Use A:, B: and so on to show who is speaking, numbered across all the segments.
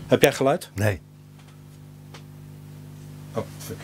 A: Heb jij geluid?
B: Nee.
A: Oh, fuck.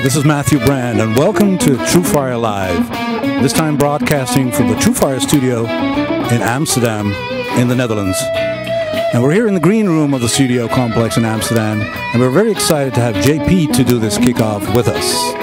A: This is Matthieu Brandt, and welcome to True Fire Live, this time broadcasting from the True Fire studio in Amsterdam, in the Netherlands. And we're here in the green room of the studio complex in Amsterdam, and we're very excited to have JP to do this kickoff with us.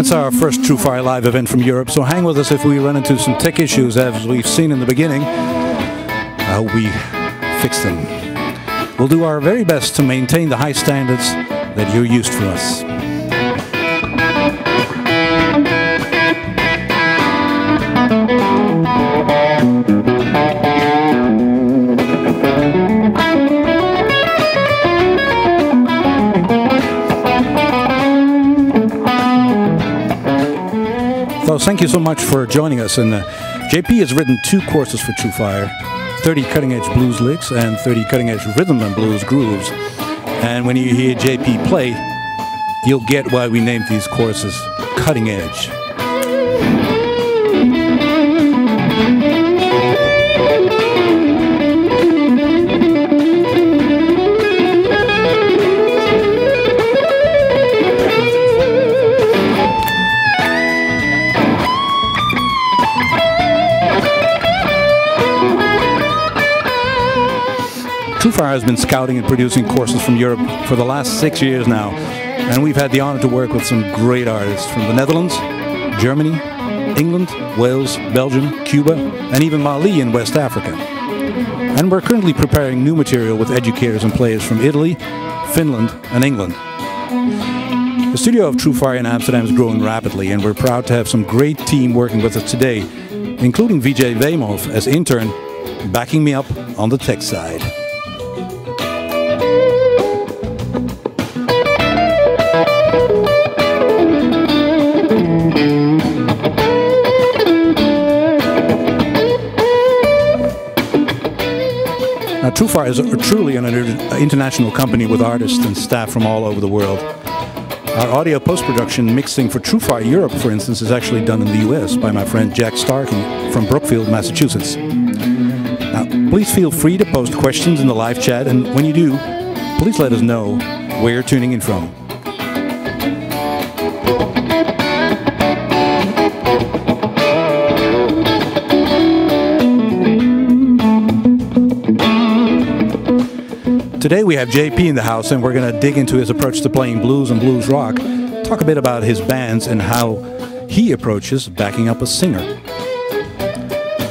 A: It's our first True Fire Live event from Europe, so hang with us if we run into some tech issues as we've seen in the beginning. I hope we fix them. We'll do our very best to maintain the high standards that you're used from us. So thank you so much for joining us. And JP has written 2 courses for True Fire, 30 cutting-edge blues licks and 30 cutting-edge rhythm and blues grooves. And when you hear JP play, you'll get why we named these courses Cutting Edge. True Fire has been scouting and producing courses from Europe for the last 6 years now, and we've had the honor to work with some great artists from the Netherlands, Germany, England, Wales, Belgium, Cuba, and even Mali in West Africa. And we're currently preparing new material with educators and players from Italy, Finland, and England. The studio of True Fire in Amsterdam is growing rapidly, and we're proud to have some great team working with us today, including Vijay Weymouth as intern, backing me up on the tech side. Now, True Fire is truly an international company with artists and staff from all over the world. Our audio post-production mixing for True Fire Europe, for instance, is actually done in the US by my friend Jack Starkey from Brookfield, Massachusetts. Now, please feel free to post questions in the live chat, and when you do, please let us know where you're tuning in from. Today we have JP in the house, and we're going to dig into his approach to playing blues and blues rock, talk a bit about his bands and how he approaches backing up a singer.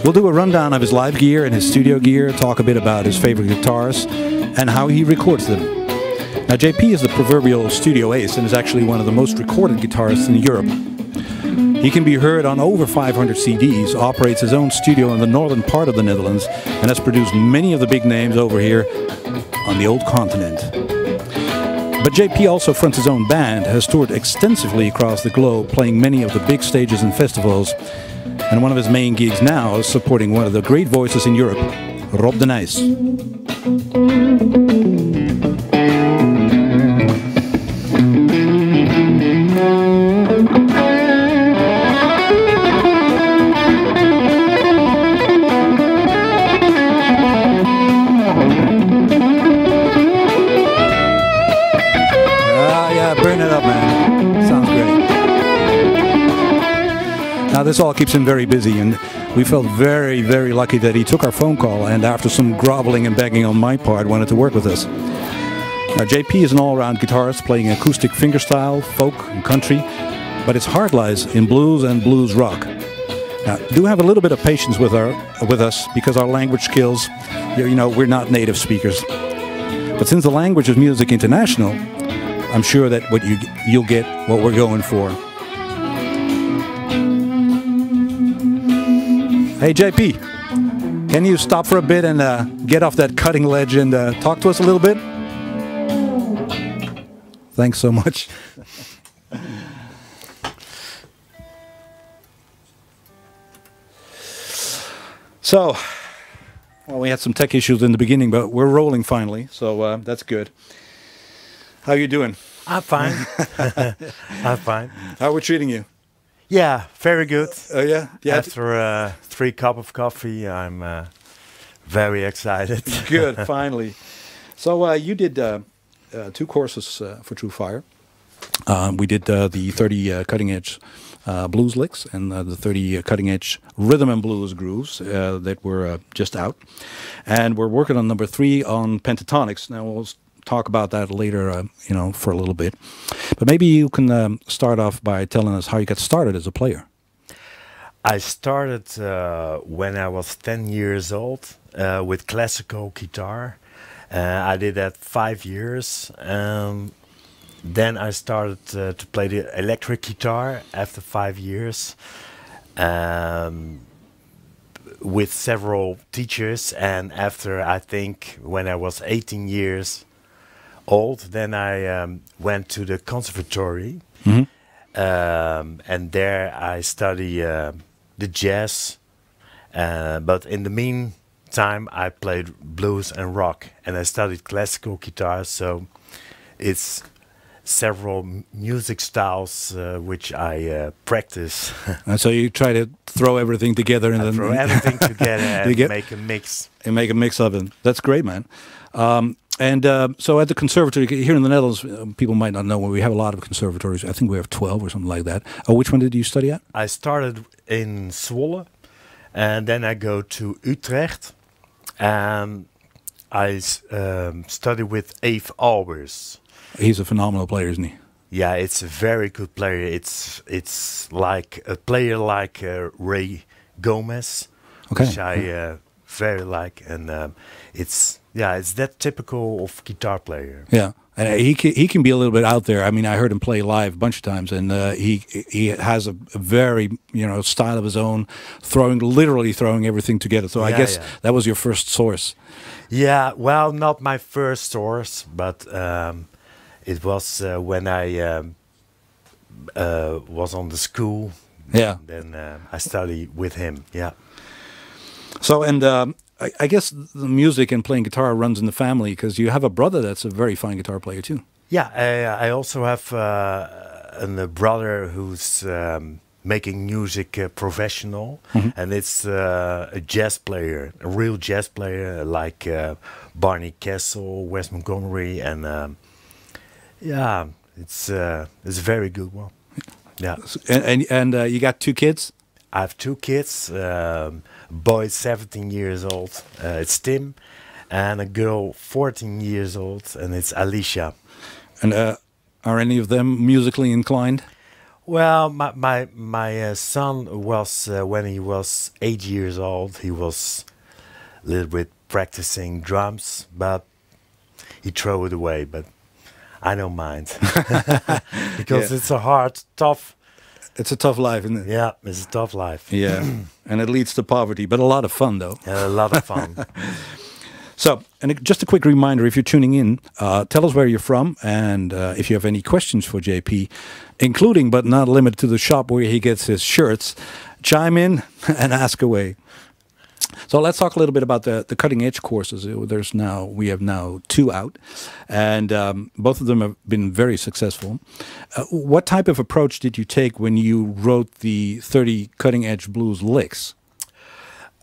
A: We'll do a rundown of his live gear and his studio gear, talk a bit about his favorite guitars and how he records them. Now, JP is the proverbial studio ace and is actually one of the most recorded guitarists in Europe. He can be heard on over 500 CDs, operates his own studio in the northern part of the Netherlands, and has produced many of the big names over here on the old continent. But JP also fronts his own band, has toured extensively across the globe, playing many of the big stages and festivals. And one of his main gigs now is supporting one of the great voices in Europe, Rob de Nijs. Burn it up, man. Sounds great. Now, this all keeps him very busy, and we felt very, very lucky that he took our phone call and, after some groveling and begging on my part, wanted to work with us. Now, JP is an all-around guitarist playing acoustic fingerstyle, folk, and country, but his heart lies in blues and blues rock. Now, do have a little bit of patience with us because our language skills, we're not native speakers. But since the language is music international, I'm sure that you'll get what we're going for. Hey, JP, can you stop for a bit and get off that cutting ledge and talk to us a little bit? Thanks so much. So, well, we had some tech issues in the beginning, but we're rolling finally, so that's good. How you doing?
B: I'm fine. I'm fine.
A: How are we treating you?
B: Yeah, very good.
A: Oh yeah?
B: After 3 cups of coffee, I'm very excited.
A: Good, finally. So you did 2 courses for True Fire. We did the 30 cutting-edge blues licks and the 30 cutting-edge rhythm and blues grooves that were just out. And we're working on number 3 on pentatonics. Now we'll talk about that later, for a little bit. But maybe you can start off by telling us how you got started as a player.
B: I started when I was 10 years old with classical guitar. I did that 5 years. Then I started to play the electric guitar after 5 years with several teachers. And after, I think, when I was 18 years old, then I went to the conservatory, and there I studied the jazz. But in the meantime, I played blues and rock, and I studied classical guitar. So it's several music styles which I practice.
A: And so you try to throw everything together and
B: throw everything together and make a mix.
A: And make a mix of it. That's great, man. So at the conservatory here in the Netherlands, people might not know, we have a lot of conservatories. I think we have 12 or something like that. Which one did you study at?
B: I started in Zwolle, and then I go to Utrecht, and I study with Eve Albers.
A: He's a phenomenal player, isn't he?
B: Yeah, it's a very good player. It's like a player like Ray Gomez, which I very like, and it's that typical of guitar player. Yeah,
A: and he can be a little bit out there. I mean, I heard him play live a bunch of times, and he has a very style of his own, literally throwing everything together. So I guess that was your first source.
B: Yeah, well, not my first source, but it was when I was on the school.
A: Yeah,
B: then I studied with him. Yeah.
A: So I guess the music and playing guitar runs in the family because you have a brother that's a very fine guitar player too.
B: Yeah, I also have a brother who's making music professional, and it's a jazz player, a real jazz player like Barney Kessel, Wes Montgomery, and it's a very good one. Yeah,
A: and you got 2 kids?
B: I have 2 kids. Boy 17 years old, it's Tim, and a girl 14 years old, and it's Alicia.
A: And are any of them musically inclined?
B: Well, my son was when he was 8 years old. He was a little bit practicing drums, but he threw it away. But I don't mind because it's a tough.
A: It's a tough life, isn't it?
B: Yeah, it's a tough life.
A: Yeah, and it leads to poverty, but a lot of fun, though.
B: A lot of fun.
A: So, just a quick reminder, if you're tuning in, tell us where you're from, and if you have any questions for JP, including but not limited to the shop where he gets his shirts, chime in and ask away. So let's talk a little bit about the cutting edge courses. We have now 2 out, and both of them have been very successful. What type of approach did you take when you wrote the 30 cutting edge blues licks?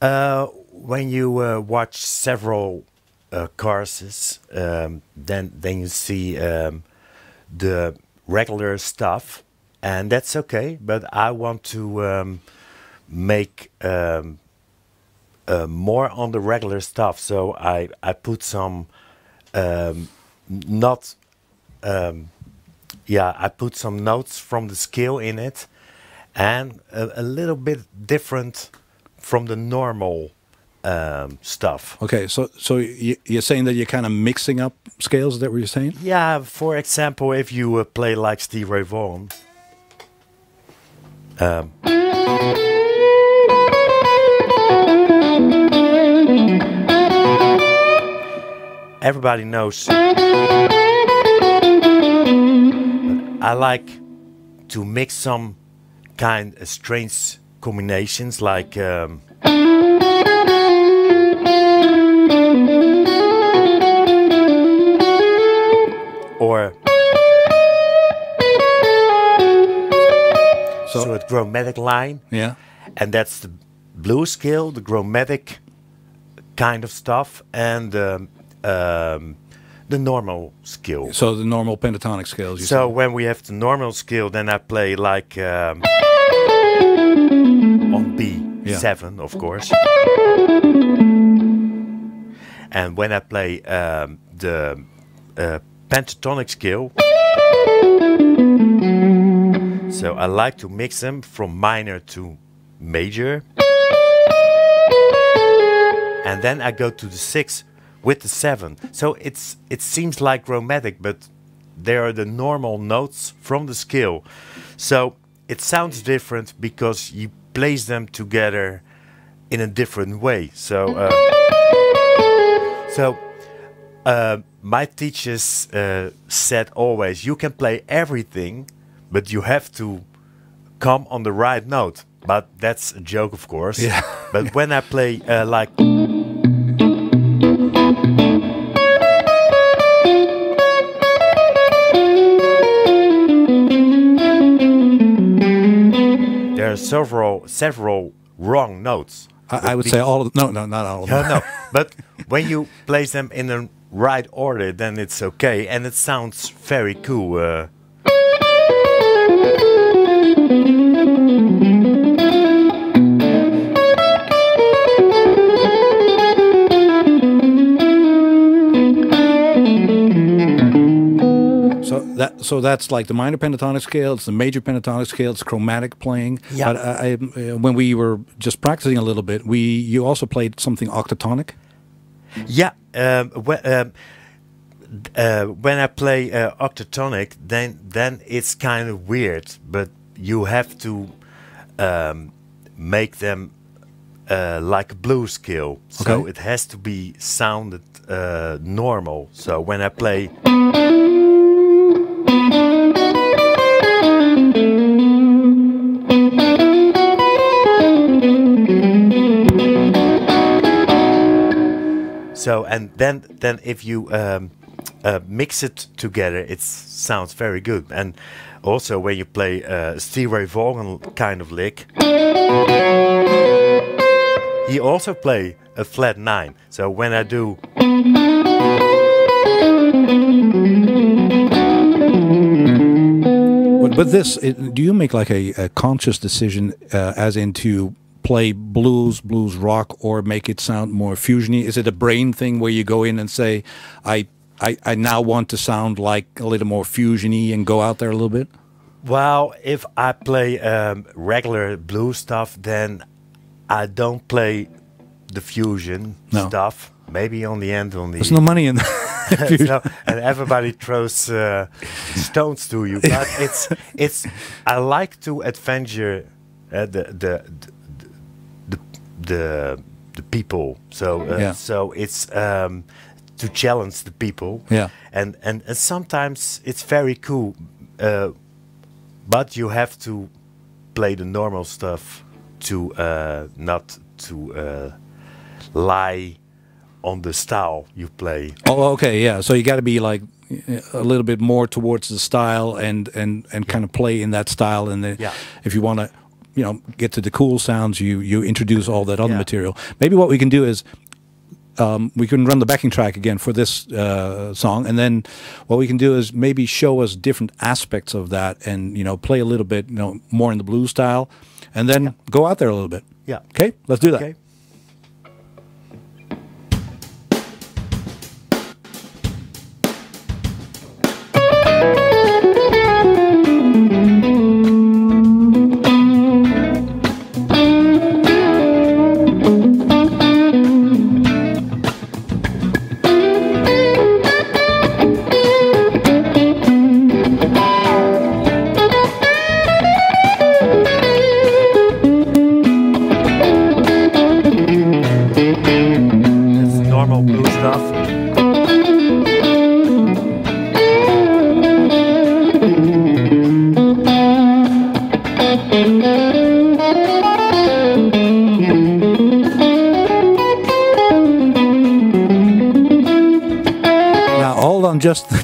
B: When you watch several courses, then you see the regular stuff, and that's okay. But I want to make more on the regular stuff, so I put some I put some notes from the scale in it, and a little bit different from the normal stuff.
A: Okay, so you're saying that you're kind of mixing up scales. Is that what you're saying?
B: Yeah, for example, if you play like Steve Ray Vaughan, everybody knows. I like to mix some kind of strange combinations, like or so a chromatic line.
A: Yeah,
B: and that's the blues scale, the chromatic kind of stuff, and the normal scale.
A: So the normal pentatonic scales.
B: So when we have the normal scale, then I play like on B7, of course. And when I play the pentatonic scale, so I like to mix them from minor to major. And then I go to the 6 with the 7. So it seems like chromatic, but they are the normal notes from the scale. So it sounds different because you place them together in a different way. So my teachers said always, you can play everything, but you have to come on the right note. But that's a joke, of course.
A: Yeah.
B: But when I play like... there are several wrong notes.
A: I would say all of them. No, not all of them.
B: No, but when you place them in the right order, then it's okay, and it sounds very cool.
A: So that's like the minor pentatonic scale, it's the major pentatonic scale, it's chromatic playing.
B: Yeah.
A: But when we were just practicing a little bit, you also played something octatonic?
B: Yeah. When I play octatonic, then it's kind of weird, but you have to make them like a blues scale. So
A: Okay.
B: it has to be sounded normal. So when I play... So and then if you mix it together, it sounds very good. And also when you play Steve Ray Vaughan kind of lick, he also play a flat 9. So when I do...
A: But this, do you make like a conscious decision as into play blues rock, or make it sound more fusiony? Is it a brain thing where you go in and say, I now want to sound like a little more fusiony and go out there a little bit?
B: Well, if I play regular blues stuff, then I don't play the fusion stuff. Maybe on the end,
A: there's no money in that.
B: So, and everybody throws stones to you. But it's. I like to adventure the the people. So so it's to challenge the people.
A: Yeah.
B: And sometimes it's very cool, but you have to play the normal stuff to not to lie on the style you play.
A: Oh, okay, yeah. So you got to be like a little bit more towards the style and kind of play in that style. And then if you want to, get to the cool sounds, you introduce all that other material. Maybe what we can do is we can run the backing track again for this song, and then what we can do is maybe show us different aspects of that, and play a little bit, more in the blues style, and then go out there a little bit.
B: Yeah.
A: Okay, let's do that.
B: Okay.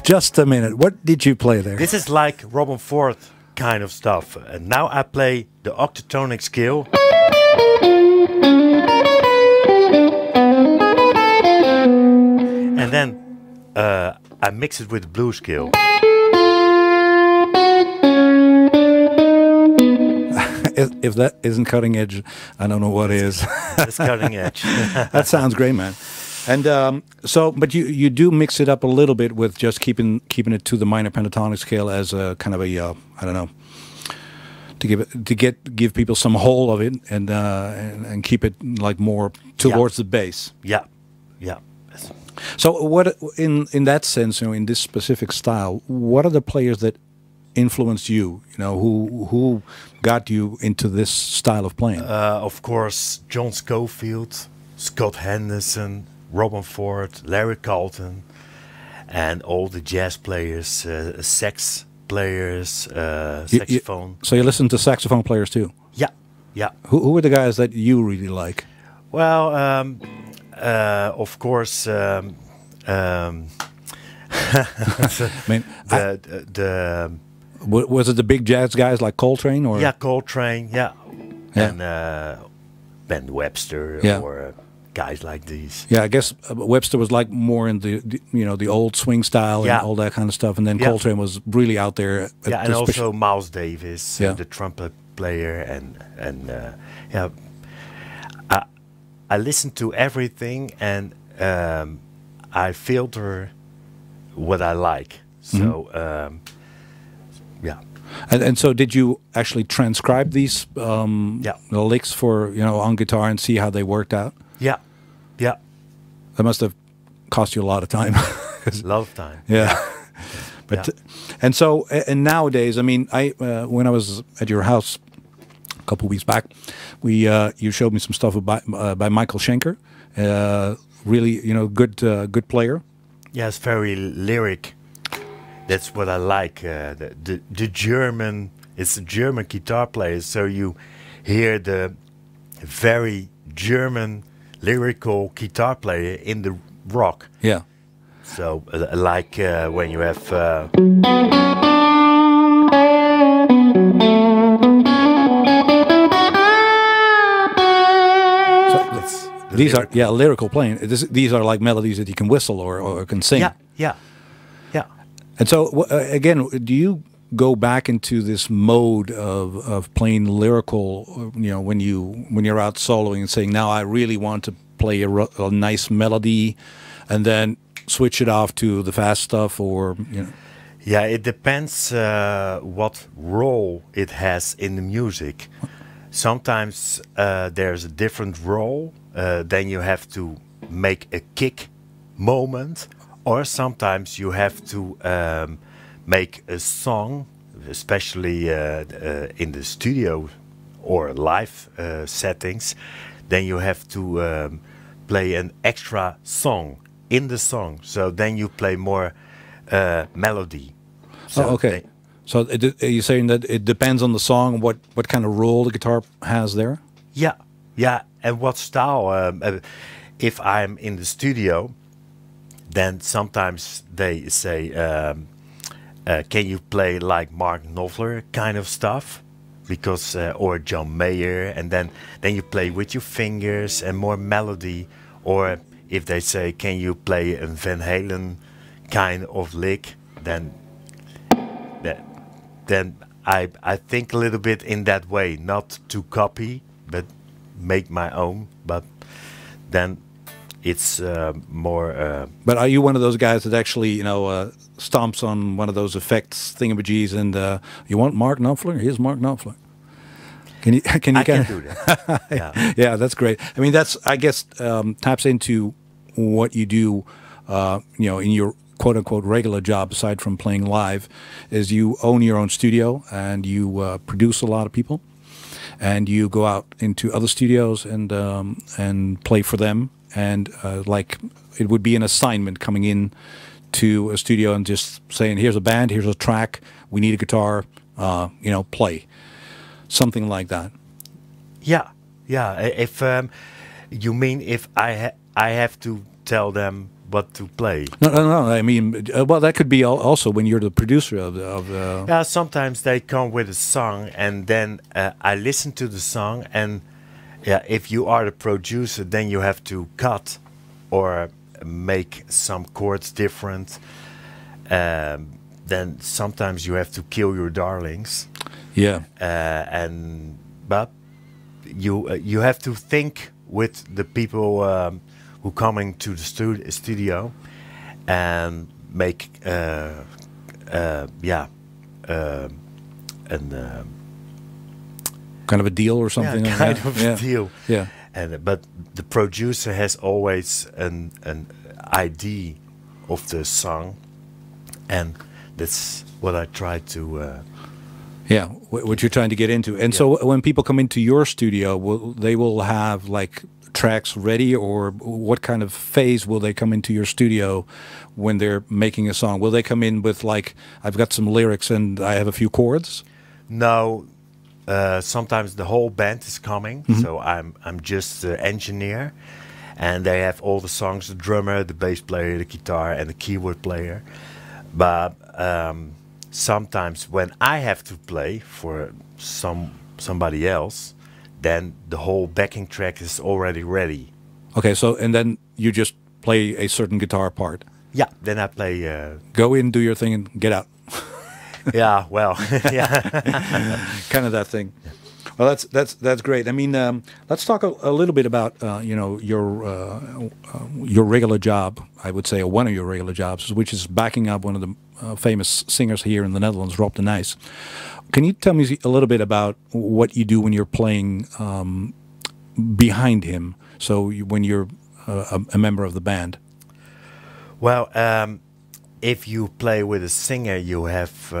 A: Just a minute. What did you play there?
B: This is like Robin Ford kind of stuff. And now I play the octatonic scale. And then I mix it with the blues scale.
A: If that isn't cutting edge, I don't know what is.
B: It's cutting edge.
A: That sounds great, man. And but you do mix it up a little bit with just keeping it to the minor pentatonic scale as a kind of a I don't know, to give people some hold of it and keep it like more towards the bass.
B: Yeah.
A: So what in that sense, in this specific style, what are the players that influenced you? Who got you into this style of playing?
B: Of course, John Scofield, Scott Henderson, Robin Ford, Larry Carlton, and all the jazz players, sax players, saxophone.
A: So you listen to saxophone players too?
B: Yeah.
A: Who are the guys that you really like?
B: Well, of course,
A: was it the big jazz guys like Coltrane or?
B: Yeah, Coltrane. Yeah. And Ben Webster or guys like these.
A: Yeah, I guess Webster was like more in the old swing style and all that kind of stuff, and then Coltrane was really out there.
B: And also Miles Davis, the trumpet player, and I listen to everything, and I filter what I like. So
A: And so, did you actually transcribe these the licks for on guitar and see how they worked out?
B: Yeah.
A: That must have cost you a lot of time.
B: A lot of time.
A: Yeah. But and so nowadays, I mean, when I was at your house a couple of weeks back, you showed me some stuff by Michael Schenker. Really, good player.
B: Yeah, it's very lyric. That's what I like. The German, it's a German guitar player, so you hear the very German lyrical guitar player in the rock.
A: Yeah.
B: So like when you have.
A: These are lyrical playing. These are like melodies that you can whistle or can sing.
B: Yeah.
A: And so again, do you go back into this mode of playing lyrical? When you're out soloing and saying, now I really want to play a nice melody, and then switch it off to the fast stuff, or
B: Yeah, it depends what role it has in the music. Sometimes there's a different role. Then you have to make a kick moment, or sometimes you have to make a song, especially in the studio or live settings. then you have to play an extra song in the song. So then you play more melody. So
A: oh, okay. So are you saying that it depends on the song, what kind of role the guitar has there?
B: Yeah, yeah, and what style? If I'm in the studio, then sometimes they say, "Can you play like Mark Knopfler kind of stuff?" Because or John Mayer, and then you play with your fingers and more melody. Or if they say, "Can you play a Van Halen kind of lick?" Then I think a little bit in that way, not to copy, but make my own. But then it's more.
A: But are you one of those guys that actually, stomps on one of those effects thingamajiggies and you want Mark Knopfler? Here's Mark Knopfler. Can you?
B: I can do that. Yeah.
A: Yeah, that's great. I mean, that's, I guess, taps into what you do, in your quote unquote regular job, aside from playing live, is you own your own studio and you produce a lot of people, and you go out into other studios and play for them. And like it would be an assignment coming in to a studio and just saying, "Here's a band, here's a track, we need a guitar, play." Something like that.
B: Yeah, yeah. If you mean if I have to tell them what to play?
A: No. I mean, well, that could be also when you're the producer of.
B: Yeah, sometimes they come with a song, and then I listen to the song, and yeah, if you are the producer, then you have to cut or make some chords different. Then sometimes you have to kill your darlings.
A: Yeah.
B: But you have to think with the people who coming to the studio and make
A: kind of a deal or something.
B: Yeah, kind of a deal.
A: Yeah.
B: But the producer has always an idea of the song, and that's what I try to.
A: Yeah, what you're trying to get into. And so when people come into your studio, they will have like tracks ready, or what kind of phase will they come into your studio when they're making a song? Will they come in with like, "I've got some lyrics and I have a few chords"?
B: No, sometimes the whole band is coming. So I'm just the engineer, and they have all the songs: the drummer, the bass player, the guitar, and the keyboard player. But sometimes when I have to play for somebody else, then the whole backing track is already ready.
A: Okay, so and then you just play a certain guitar part.
B: Yeah, then I play.
A: Go in, do your thing, and get out.
B: Yeah, well, yeah,
A: kind of that thing. Well, that's great. I mean, let's talk a little bit about your regular job. I would say one of your regular jobs, which is backing up one of the famous singers here in the Netherlands, Rob de Nijs. Can you tell me a little bit about what you do when you're playing behind him? So when you're a member of the band.
B: Well, if you play with a singer, you have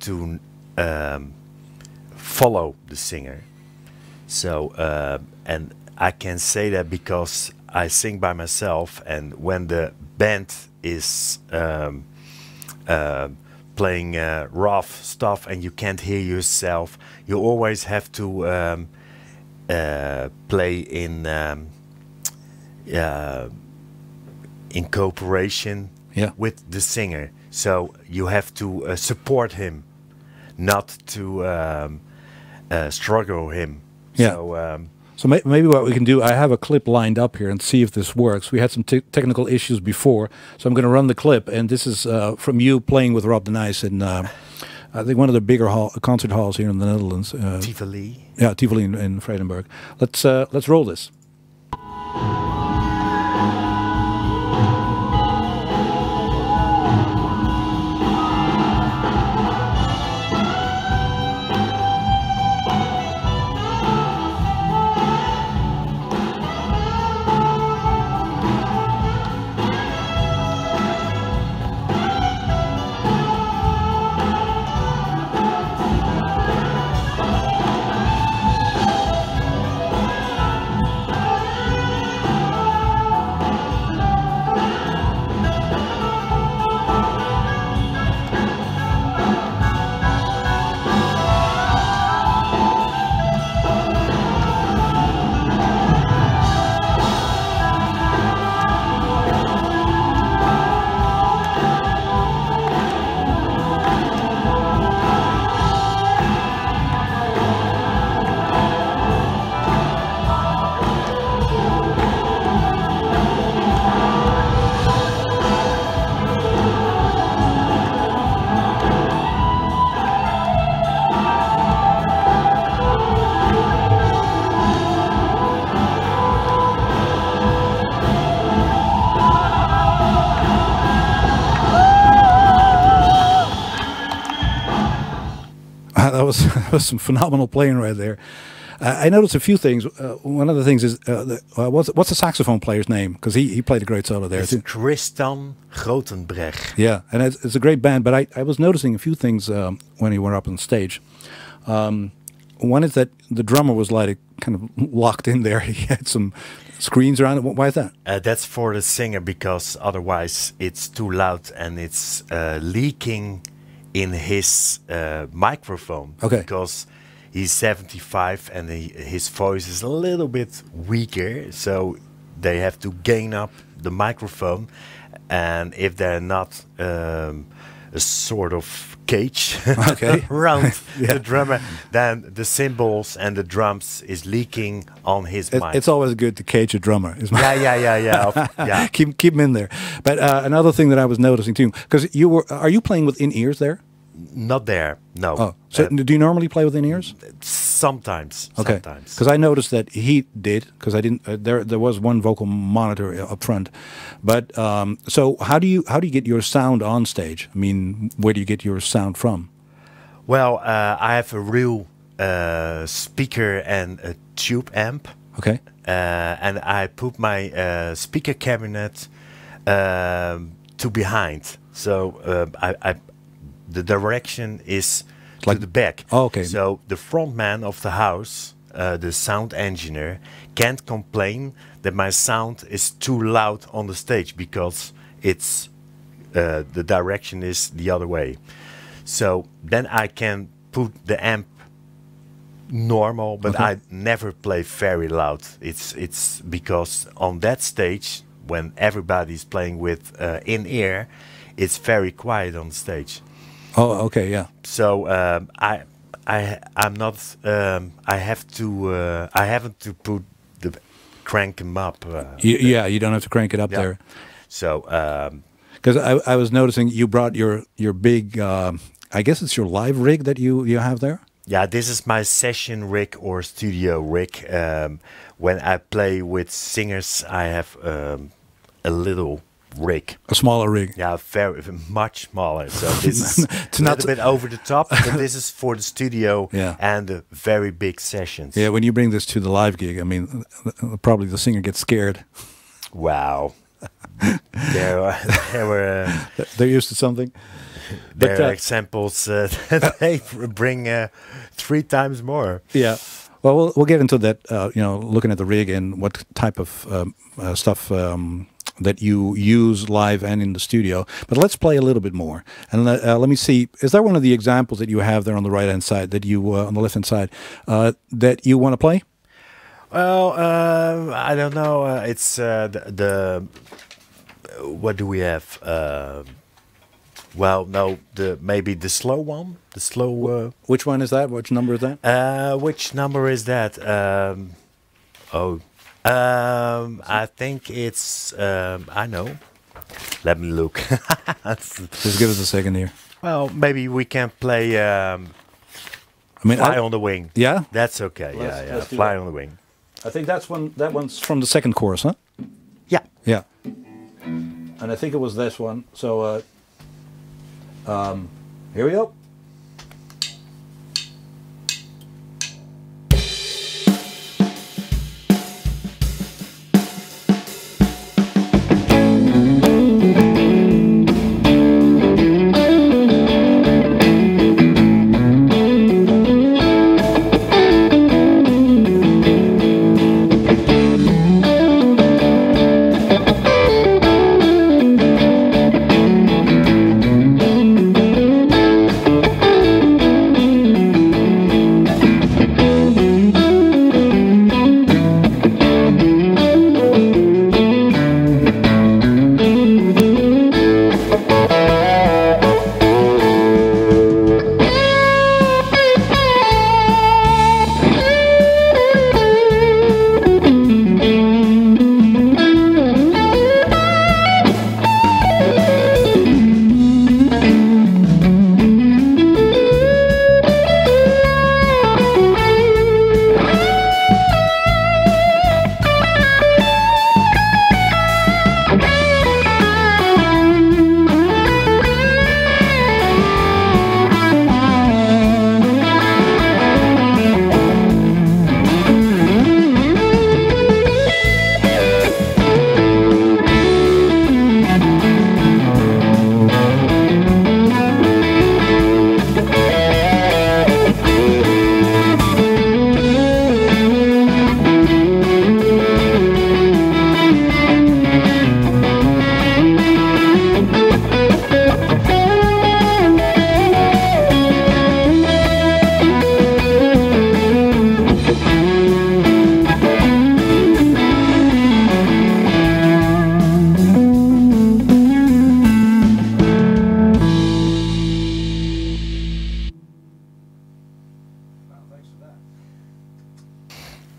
B: to follow the singer. So and I can say that because I sing by myself, and when the band is playing rough stuff and you can't hear yourself, you always have to play in cooperation with the singer. So you have to support him, not to struggle him.
A: Yeah. So maybe what we can do, I have a clip lined up here and see if this works. We had some technical issues before, so I'm going to run the clip. And this is from you playing with Rob de Nijs in, I think, one of the bigger concert halls here in the Netherlands.
B: Tivoli.
A: Yeah, Tivoli in Vredenburg. Let's roll this. was some phenomenal playing right there. I noticed a few things. One of the things is, what's the saxophone player's name? Because he played a great solo there
B: It's
A: too.
B: Tristan Grotenbrecht.
A: Yeah, and it's a great band. But I was noticing a few things when he went up on stage. One is that the drummer was like kind of locked in there. He had some screens around it. Why is that?
B: That's for the singer because otherwise it's too loud and it's leaking in his microphone.
A: Okay.
B: Because he's 75 and his voice is a little bit weaker, so they have to gain up the microphone. And if they're not a sort of cage around the drummer, then the cymbals and the drums is leaking on his mic.
A: It's always good to cage a drummer.
B: Yeah.
A: Keep him in there. But another thing that I was noticing too, because are you playing with in-ears there?
B: Not there, no.
A: Oh, so do you normally play with in-ears?
B: Sometimes.
A: Okay. Because I noticed that he did, because I didn't. There was one vocal monitor up front, but so how do you get your sound on stage? I mean, where do you get your sound from?
B: Well, I have a real speaker and a tube amp.
A: Okay.
B: And I put my speaker cabinet to behind, so the direction is to the back.
A: Oh, okay.
B: So the front man of the house, the sound engineer, can't complain that my sound is too loud on the stage because it's the direction is the other way. So then I can put the amp normal, but I never play very loud. It's because on that stage when everybody's playing with in-ear, it's very quiet on the stage.
A: Oh, okay, yeah.
B: So I'm not. I haven't to put the crank 'em up.
A: You don't have to crank it up there.
B: So
A: because I was noticing you brought your big. I guess it's your live rig that you have there.
B: Yeah, this is my session rig or studio rig. When I play with singers, I have a little rig.
A: A smaller rig.
B: Yeah, very much smaller. So this is a little bit over the top, but this is for the studio and the very big sessions.
A: Yeah, when you bring this to the live gig, I mean, probably the singer gets scared.
B: Wow.
A: They're used to something.
B: There are examples that they bring 3 times more.
A: Yeah. Well, we'll get into that. Looking at the rig and what type of stuff that you use live and in the studio. But let's play a little bit more. And let me see. Is there one of the examples that you have there on the right hand side that you on the left hand side that you want to play?
B: Well, I don't know. It's the what do we have? Well, no, maybe the slow one. The slow.
A: Which one is that? Which number is that?
B: Which number is that? I think it's. I know. Let me look.
A: Just give us a second here.
B: Well, maybe we can play. Fly on the Wing.
A: Yeah,
B: that's okay. Let's Fly on the Wing.
A: I think that's one. That one's from the second chorus, huh?
B: Yeah.
A: Yeah. And I think it was this one. So here we go.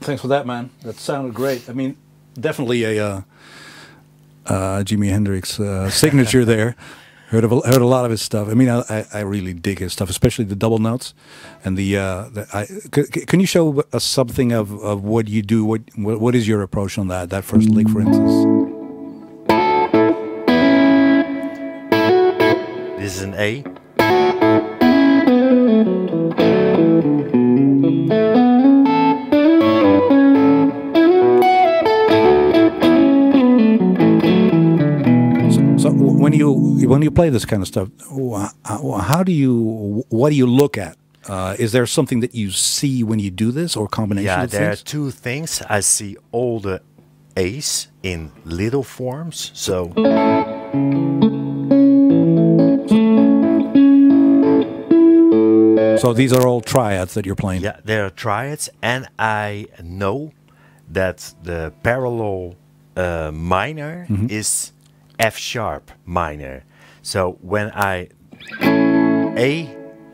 A: Thanks for that, man. That sounded great. I mean, definitely a Jimi Hendrix signature there. Heard a lot of his stuff. I mean, I really dig his stuff, especially the double notes, and can you show us something of what you do? What is your approach on that? That first lick, for instance.
B: This is an A.
A: So when you play this kind of stuff, what do you look at? Is there something that you see when you do this, or combination
B: Yeah,
A: of
B: there are
A: things?
B: two things. I see all the A's in little forms. So
A: So these are all triads that you're playing.
B: yeah, there are triads, and I know that the parallel minor is F sharp minor. So when A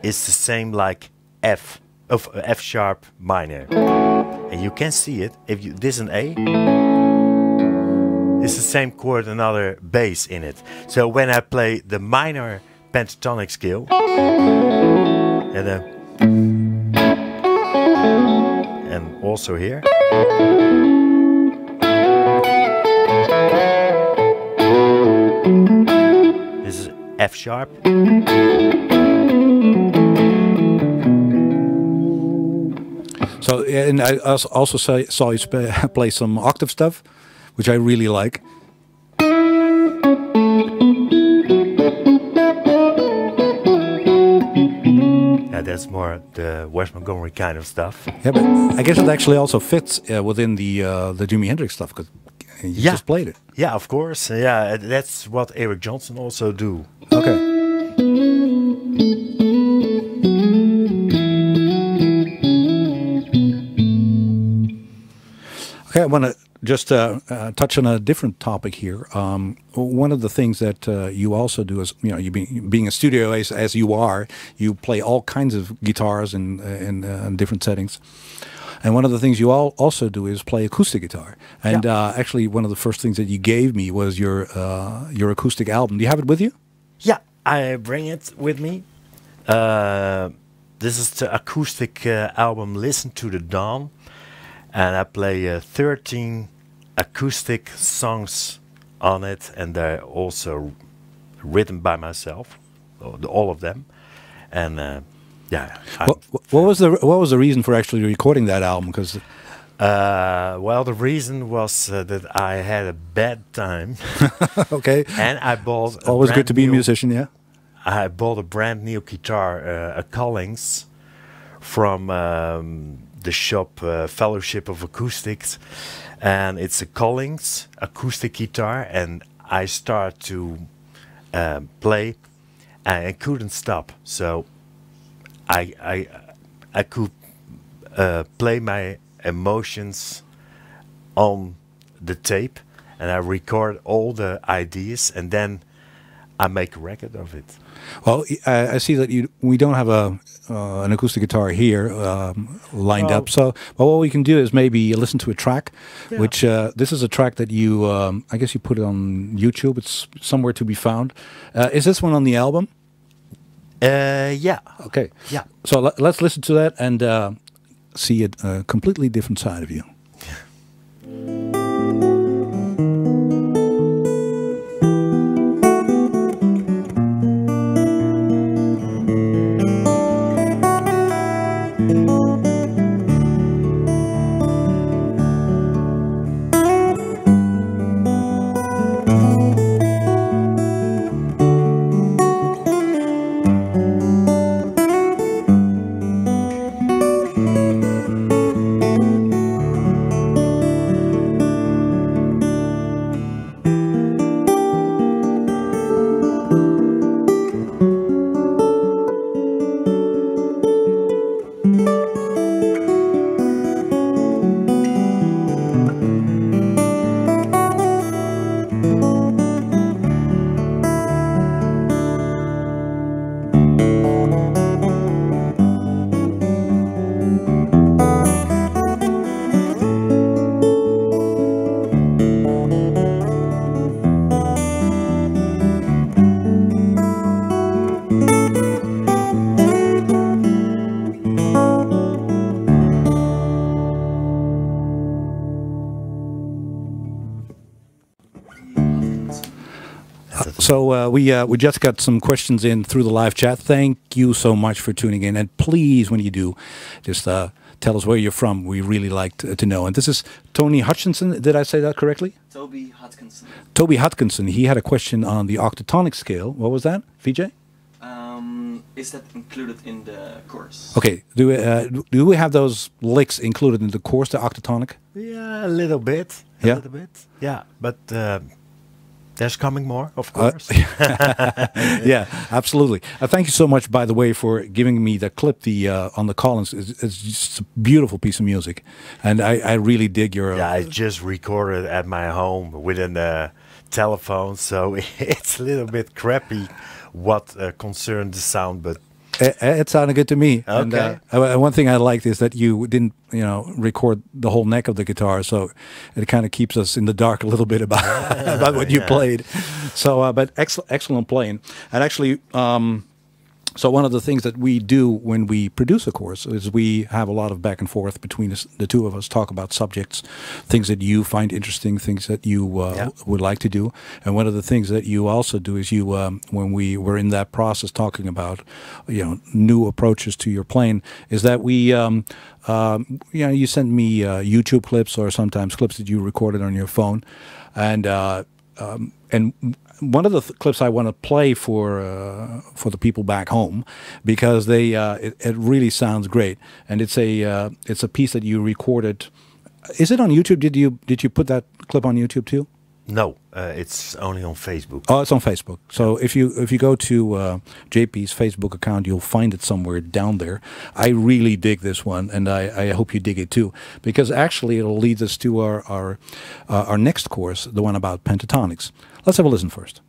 B: is the same like F of F sharp minor, and you can see it if you this is an A. It's the same chord, another bass in it. So when I play the minor pentatonic scale, and also here. This is F sharp.
A: So, and I also saw you play some octave stuff, which I really like.
B: Yeah, that's more the West Montgomery kind of stuff.
A: Yeah, but I guess it actually also fits within the Jimi Hendrix stuff, because you just played it.
B: Yeah, of course. Yeah, that's what Eric Johnson also do.
A: Okay. Okay, I want to just touch on a different topic here. One of the things that you also do is, you being a studio ace as you are, you play all kinds of guitars in different settings. And one of the things you also do is play acoustic guitar. And actually, one of the first things that you gave me was your acoustic album. Do you have it with you?
B: Yeah, I bring it with me. This is the acoustic album Listen to the Dawn. And I play 13 acoustic songs on it, and they're also written by myself, all of them. And yeah.
A: What was the reason for actually recording that album? Because
B: well, the reason was that I had a bad time.
A: Okay.
B: And I bought
A: always good to be a musician, yeah.
B: I bought a brand new guitar, a Collings, from the shop Fellowship of Acoustics, and it's a Collings acoustic guitar, and I start to play, and I couldn't stop. So I could play my emotions on the tape, and I record all the ideas, and then I make a record of it.
A: Well, I see that we don't have an acoustic guitar here lined up. So, well, what we can do is maybe listen to a track, which this is a track that you, I guess you put it on YouTube. It's somewhere to be found. Is this one on the album?
B: Yeah.
A: Okay.
B: Yeah.
A: So let's listen to that and see a completely different side of you. So we just got some questions in through the live chat. Thank you so much for tuning in, and please, when you do, just tell us where you're from. We really like to know. And this is Tony Hutchinson. Did I say that correctly?
C: Toby Hodgkinson.
A: Toby Hutchinson. He had a question on the octatonic scale. What was that, VJ?
C: Is that included in the course?
A: Okay. Do we have those licks included in the course, the octatonic?
B: Yeah, a little bit. A little bit. Yeah, but there's coming more, of course.
A: Yeah, absolutely. Thank you so much, by the way, for giving me the clip on the Collins. It's just a beautiful piece of music, and I really dig your.
B: Yeah, I just recorded at my home with a telephone, so it's a little bit crappy what concerned the sound, but
A: it sounded good to me.
B: Okay.
A: And one thing I liked is that you didn't, record the whole neck of the guitar, so it kind of keeps us in the dark a little bit about about what you played. So, but excellent playing, and actually. So one of the things that we do when we produce a course is we have a lot of back and forth between the two of us, talk about subjects, things that you find interesting, things that you would like to do. And one of the things that you also do is when we were in that process talking about, new approaches to your playing, is that we, you send me YouTube clips or sometimes clips that you recorded on your phone, and one of the clips I want to play for the people back home, because it really sounds great, and it's a piece that you recorded. Is it on YouTube? Did you put that clip on YouTube too?
B: No, it's only on Facebook.
A: Oh, it's on Facebook. So if you go to JP's Facebook account, you'll find it somewhere down there. I really dig this one, and I hope you dig it too, because actually it'll lead us to our next course, the one about pentatonics. Let's have a listen first.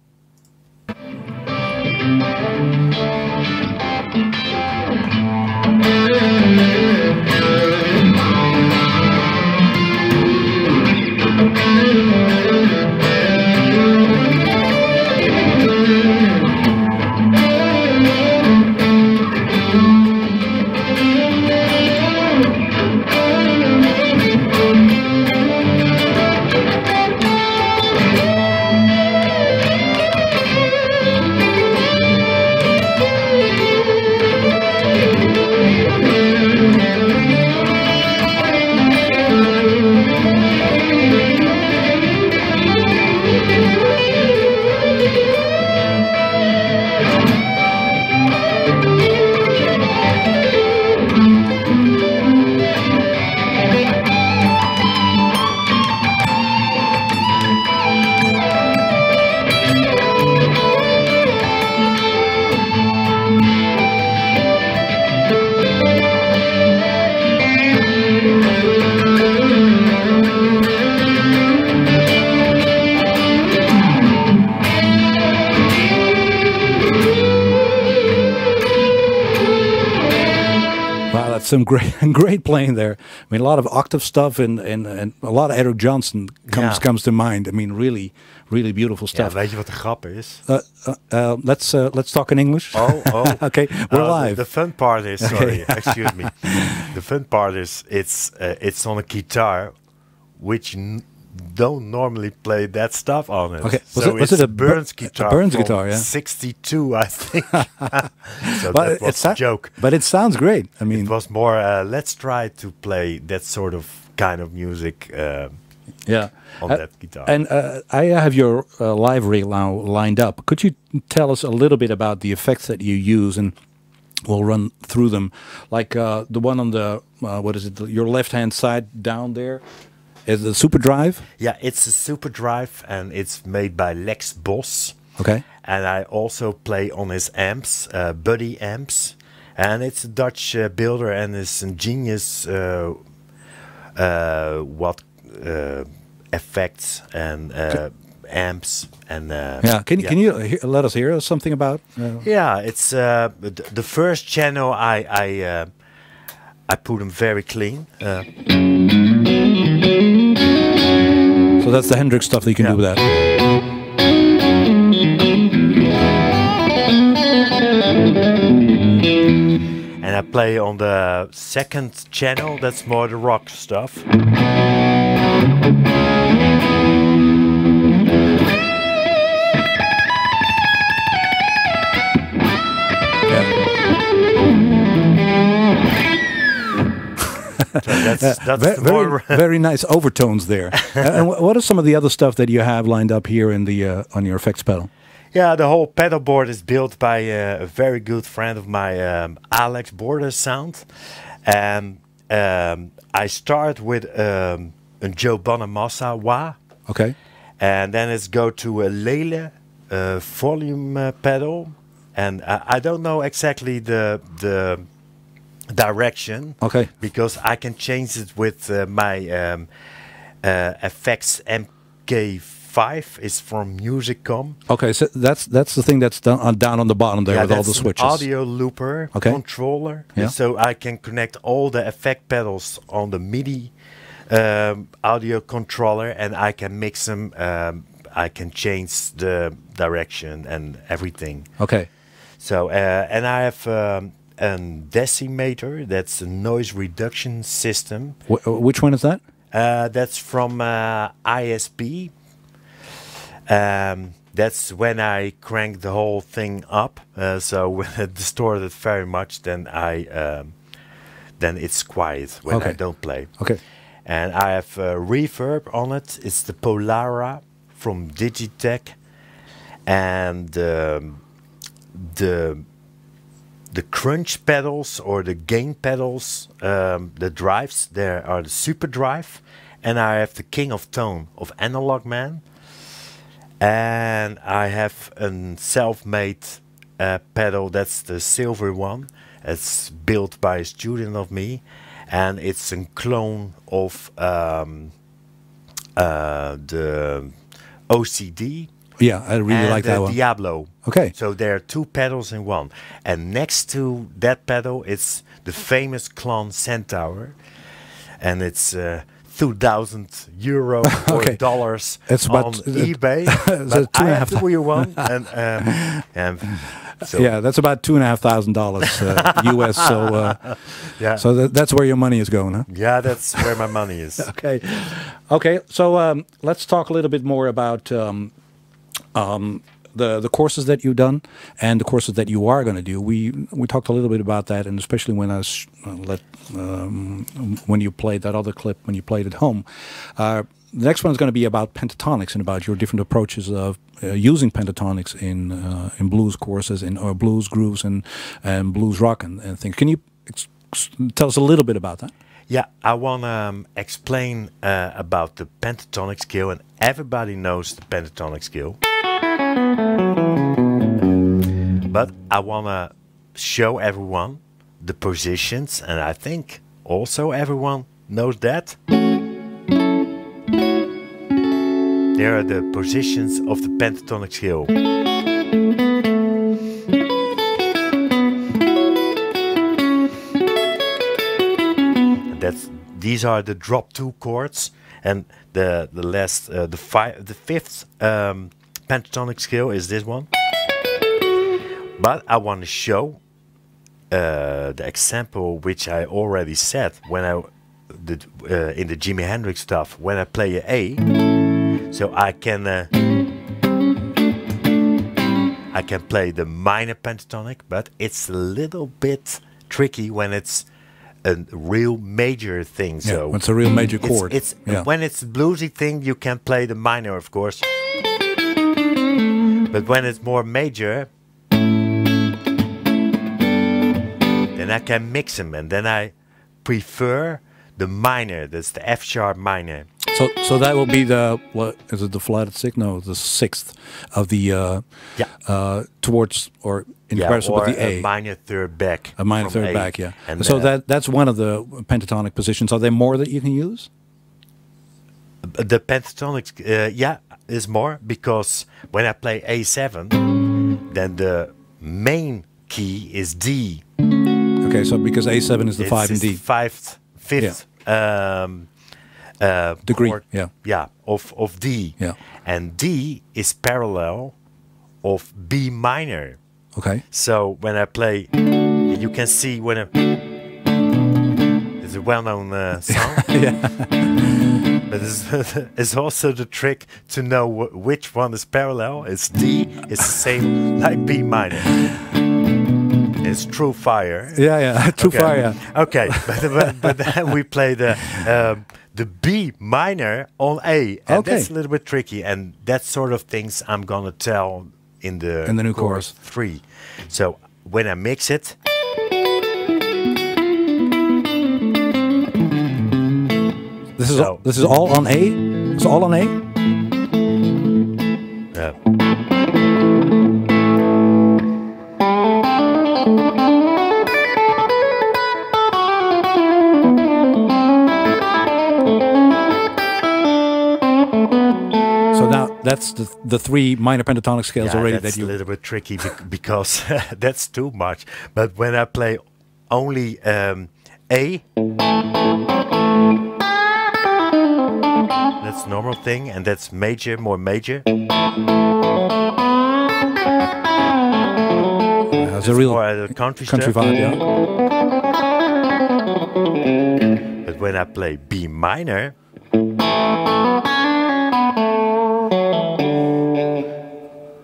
A: Some great playing there. I mean, a lot of octave stuff and a lot of Eric Johnson comes to mind. I mean, really beautiful stuff.
B: Ja, weet je wat de grap is?
A: Let's talk in English.
B: Oh.
A: Okay, we're live.
B: The fun part is, sorry, excuse me. The fun part is it's on a guitar, which don't normally play that stuff on it.
A: Okay,
B: so
A: was it a
B: Burns guitar?
A: A Burns guitar, yeah.
B: 62, I think. So
A: well,
B: that was a joke.
A: But it sounds great. I mean,
B: it was more. Let's try to play that sort of kind of music. On that guitar.
A: And I have your live reel now lined up. Could you tell us a little bit about the effects that you use, and we'll run through them, like the one on the what is it? Your left hand side down there. Is the Super Drive?
B: Yeah, it's a Super Drive, and it's made by Lex Boss.
A: Okay.
B: And I also play on his amps, Buddy amps, and it's a Dutch builder, and is a genius. Effects and amps and
A: Can you let us hear something about?
B: Yeah, it's the first channel. I put them very clean.
A: So that's the Hendrix stuff that you can do with that.
B: And I play on the second channel. That's more the rock stuff. that's the
A: very,
B: more
A: very nice overtones there. And what are some of the other stuff that you have lined up here in the on your effects pedal?
B: Yeah, the whole pedal board is built by a very good friend of mine, Alex Border Sound. And I start with a Joe Bonamassa wah.
A: Okay.
B: And then it's go to a Lele volume pedal. And I don't know exactly the direction.
A: Okay.
B: Because I can change it with my effects MK5 is from Musicom.
A: Okay, so that's the thing that's down on the bottom there with all the
B: that's an
A: switches.
B: audio looper controller.
A: Yeah.
B: So I can connect all the effect pedals on the MIDI audio controller, and I can mix them. I can change the direction and everything.
A: Okay.
B: So and I have a decimator. That's a noise reduction system.
A: Which one is that?
B: That's from ISP. That's when I crank the whole thing up. So when it distorted very much, then it's quiet when I don't play.
A: Okay.
B: And I have reverb on it. It's the Polara from Digitech, and the crunch pedals or the gain pedals, the drives. There are the Super Drive, and I have the King of Tone of Analog Man. And I have a self-made pedal, that's the silver one. It's built by a student of me, and it's a clone of the OCD.
A: Yeah, I really like that
B: the
A: one.
B: Diablo.
A: Okay.
B: So there are two pedals in one. And next to that pedal, it's the famous Clon Centaur. And it's 2,000 euro or dollars
A: it's about,
B: on eBay. But I have the real one. And so
A: yeah, that's about $2,500 US. So
B: yeah.
A: So that's where your money is going, huh?
B: Yeah, that's where my money is.
A: Okay. So let's talk a little bit more about the courses that you've done and the courses that you are going to do. We talked a little bit about that, and especially when I when you played that other clip when you played at home. The next one is going to be about pentatonics and about your different approaches of using pentatonics in blues courses, in blues grooves and blues rock and things. Can you tell us a little bit about that?
B: Yeah, I want to explain about the pentatonic scale, and everybody knows the pentatonic scale. But I want to show everyone the positions, and I think also everyone knows that. There are the positions of the pentatonic scale. These are the drop 2 chords, and the fifth pentatonic scale is this one. But I want to show the example which I already said when I did in the Jimi Hendrix stuff. When I play an A, so I can play the minor pentatonic, but it's a little bit tricky when it's a real major thing.
A: Yeah,
B: so
A: it's a real major chord.
B: It's when it's a bluesy thing, you can play the minor, of course. But when it's more major, then I can mix them, and then I prefer the minor. That's the F sharp minor.
A: So that will be the, what is it, the flatted sixth? No, the sixth of the towards or in comparison with the A.
B: A minor third back.
A: A minor third
B: A.
A: back, yeah.
B: And
A: so that's one of the pentatonic positions. Are there more that you can use?
B: The pentatonic, is more, because when I play A7, then the main key is D.
A: Okay, so because A7 is the 5 and D.
B: Fifth
A: degree,
B: chord,
A: yeah,
B: of D.
A: Yeah.
B: And D is parallel of B minor.
A: Okay.
B: So when I play, you can see when it's a well-known song. But it's also the trick to know which one is parallel. It's D. It's the same like B minor. It's True Fire.
A: Yeah, True
B: Okay.
A: Fire. Yeah.
B: Okay, but then we play the B minor on A, and
A: Okay.
B: that's a little bit tricky. And that sort of things I'm gonna tell in the
A: new chorus.
B: 3. So when I mix it,
A: This is all on A. It's all on A. So now that's the 3 minor pentatonic scales
B: yeah,
A: already
B: that's
A: that you.
B: a little bit tricky because that's too much. But when I play only A. That's normal thing, and that's major, more major.
A: It's a real
B: more country
A: country
B: stuff.
A: vibe, yeah.
B: But when I play B minor,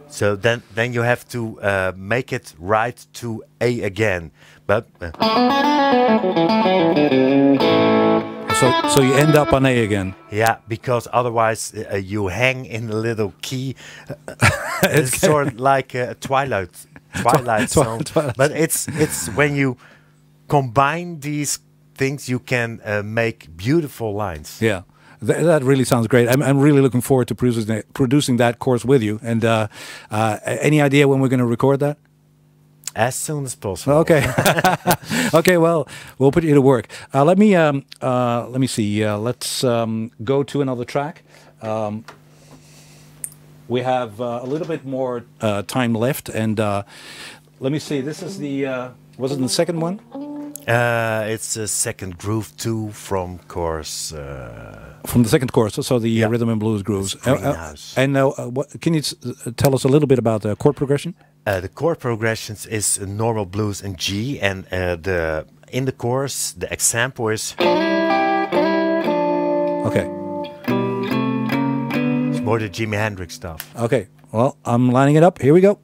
B: so then you have to make it right to A again. But
A: So you end up on A again.
B: yeah, because otherwise you hang in a little key. It's sort of like a Twilight song.
A: Twilight.
B: But it's when you combine these things, you can make beautiful lines.
A: Yeah. That really sounds great. I'm really looking forward to producing that course with you. And any idea when we're going to record that?
B: As soon as possible.
A: Okay. Okay. Well, we'll put you to work. Let me see. Let's go to another track. We have a little bit more time left, and let me see. This is the. Was it the second one?
B: It's a second groove 2 from course.
A: From the second course, so the rhythm and blues grooves.
B: Greenhouse.
A: And can you tell us a little bit about the chord progression?
B: The chord progressions is normal blues in G, and in the chorus the example is.
A: Okay.
B: It's more the Jimi Hendrix stuff.
A: Okay. Well, I'm lining it up. Here we go.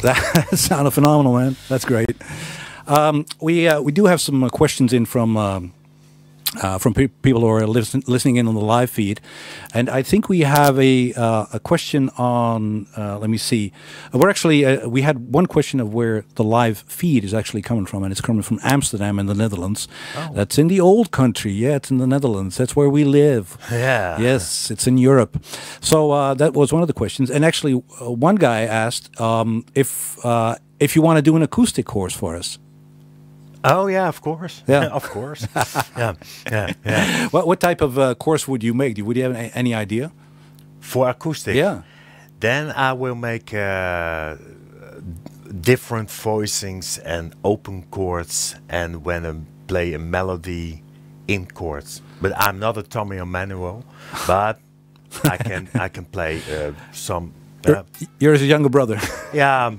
A: That sounded phenomenal, man. That's great. We do have some questions in from people who are listening in on the live feed, and I think we have a question on. Let me see. We're actually we had one question of where the live feed is actually coming from, and it's coming from Amsterdam in the Netherlands.
B: Oh.
A: That's in the old country. Yeah, it's in the Netherlands. That's where we live.
B: Yeah.
A: Yes, it's in Europe. So that was one of the questions, and actually one guy asked if you want to do an acoustic course for us.
B: Oh yeah, of course.
A: Yeah.
B: Of course. Yeah, yeah, yeah.
A: What type of course would you make? Would you have any idea?
B: For acoustic.
A: Yeah.
B: Then I will make different voicings and open chords, and when I play a melody in chords. But I'm not a Tommy or Manuel, but I can play some.
A: You're his younger brother.
B: Yeah.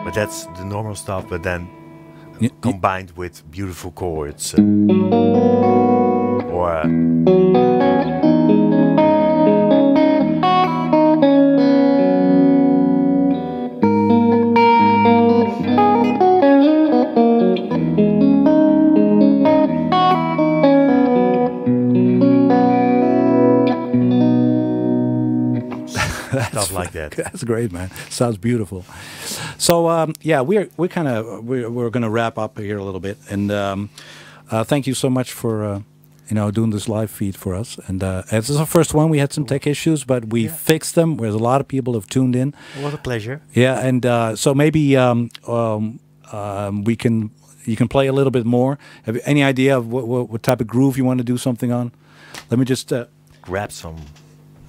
B: But that's the normal stuff. But then combined with beautiful chords, or. Stuff like that.
A: That's great, man. Sounds beautiful. So yeah, we're going to wrap up here a little bit, and thank you so much for doing this live feed for us. And this is our first one. We had some tech issues, but we fixed them. There's a lot of people have tuned in.
B: What a pleasure.
A: Yeah, and so maybe you can play a little bit more. Have you any idea of what type of groove you want to do something on? Let me just
B: grab some.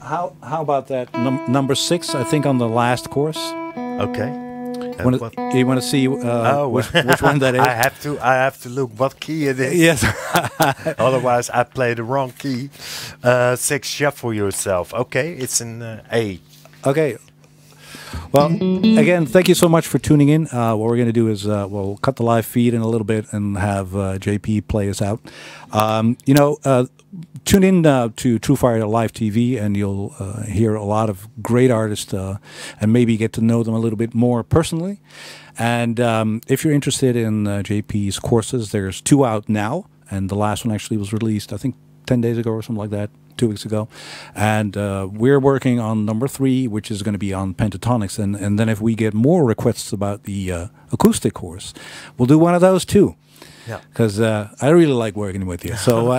A: How about that number 6? I think on the last chorus.
B: Okay.
A: You want to see which one that is?
B: I have to look what key it is.
A: Yes.
B: Otherwise, I play the wrong key. 6, shuffle yourself. Okay, it's in A.
A: Okay. Well, again, thank you so much for tuning in. What we're going to do is we'll cut the live feed in a little bit and have JP play us out. Tune in to TrueFire Live TV, and you'll hear a lot of great artists and maybe get to know them a little bit more personally. And if you're interested in JP's courses, there's 2 out now, and the last one actually was released, I think, 10 days ago or something like that. 2 weeks ago, and we're working on number 3, which is going to be on pentatonics, and then if we get more requests about the acoustic course, we'll do one of those too. Yeah, because I really like working with you. So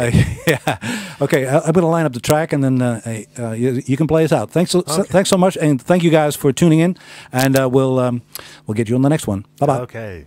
A: yeah, okay, I'm going to line up the track, and then you can play us out. Thanks so much, and thank you guys for tuning in, and we'll get you on the next one. Bye bye.
B: Okay.